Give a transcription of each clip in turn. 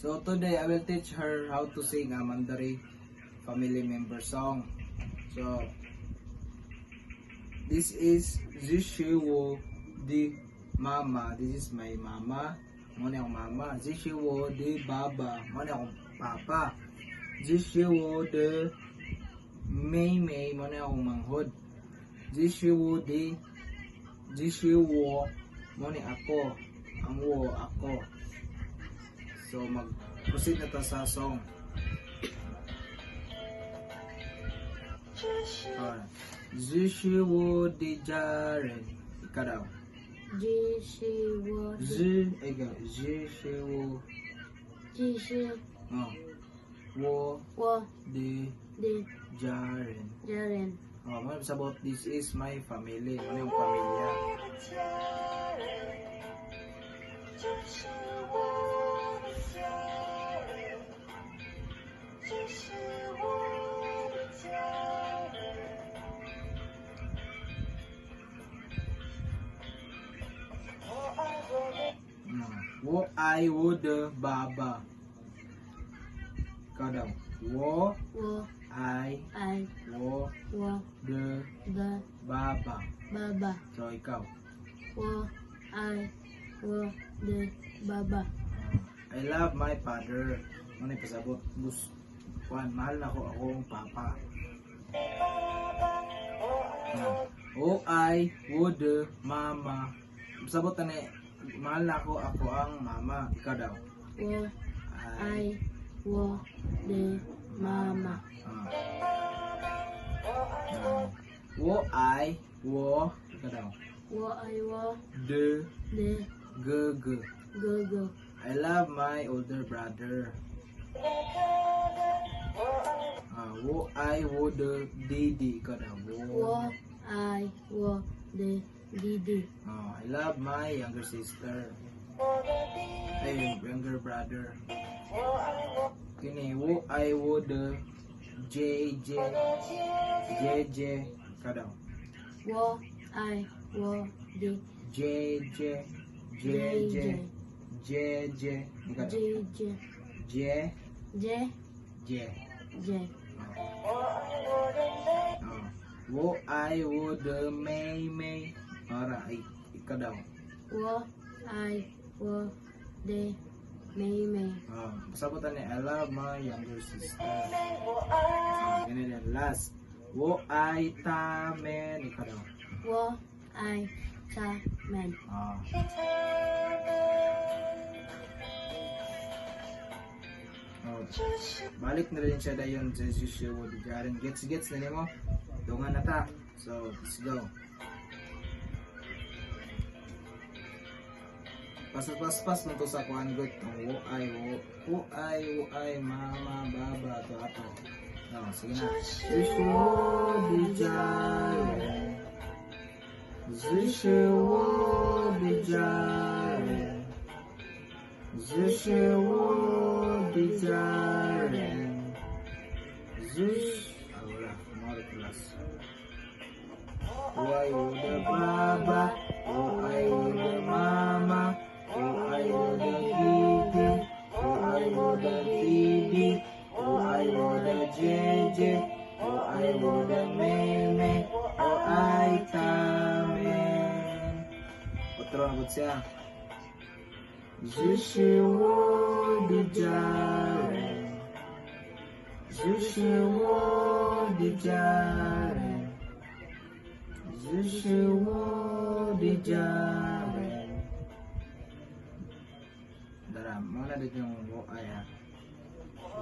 So today I will teach her how to sing a Mandari family member song. So this is Zishiwo di mama. This is my mama. Muna akong mama. Zishiwo di baba. Muna akong papa. Zishiwo di May muna akong manghod. Zishiwo muna ako. Ang wo ako. So mag-proceed na ta sa song. Zishiwo di jaren. Ika daw. Zishiwo Wo di jaren. Ano about this is my family. Ano yung pamilya? Wo ai wo de baba. Ikaw daw. Wo ai wo de baba. So ikaw. Wo ai wo de baba. I love my father. Ano yung pasabot? Mahal na ko akong papa. O I would mama. Pasabot na mahal na ako ang mama. Ikaw daw. Wo I wo de mama. Wo I wo. Ikaw daw. Wo I wo De go. I love my older brother. Wo I wo de didi. Ikaw daw. Wo I wo de didi. I love my younger sister. Younger brother. Kini wo I wo de JJ. Ikaw daw. Wo I wo de JJ. Ikaw daw. J. Wo I wo de May. Ora, ikaw daw. Wo I wo de May. Pasabutan niya, I love my younger sister. Ganun yan. Last. Wo I tamen. Ikaw daw. Wo I tamen. Balik na rin siya dayon sa Zishiwo di jaren. Gets na niya mo. Dungan na ta. So, let's go. Pas nung to sa kuhan gut. Wo ay, mama, baba, to ato. Sige na. Zishiwo di jaren. Zishiwo di jaren. Zishiwo di jaren. Wala, kumari kelas. Why the baba? Why the mama? Why the didi? Why the didi? Why the jeje? Why the meme? Why tamen? Otro abot siya. Zishiwo di jaren. Zishiwo di jaren. Zishiwo di jaren. Dara, mana din yung wo ay ha.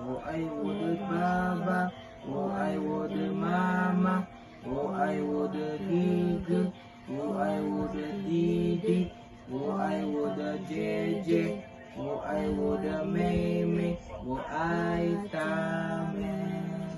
Wo ay wo de baba. Wo ay wo de mama. Wo ay wo de didi. Wo ay wo de didi. Wo ay wo de jeje. Wo ay wo de meme. Wo ay tamen.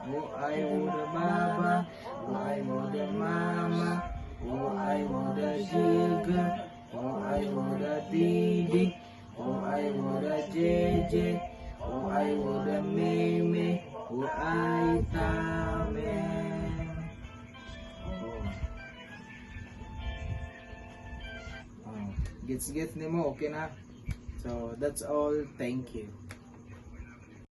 Wo ay wo de baba. Wo ay wo de mama. Wo ay wo de jeje. Wo ay wo de didi. Wo ay wo de jeje. Wo ay wo de meme. Wo ay tamen. Gets ni mo, okay na? So, that's all. Thank you.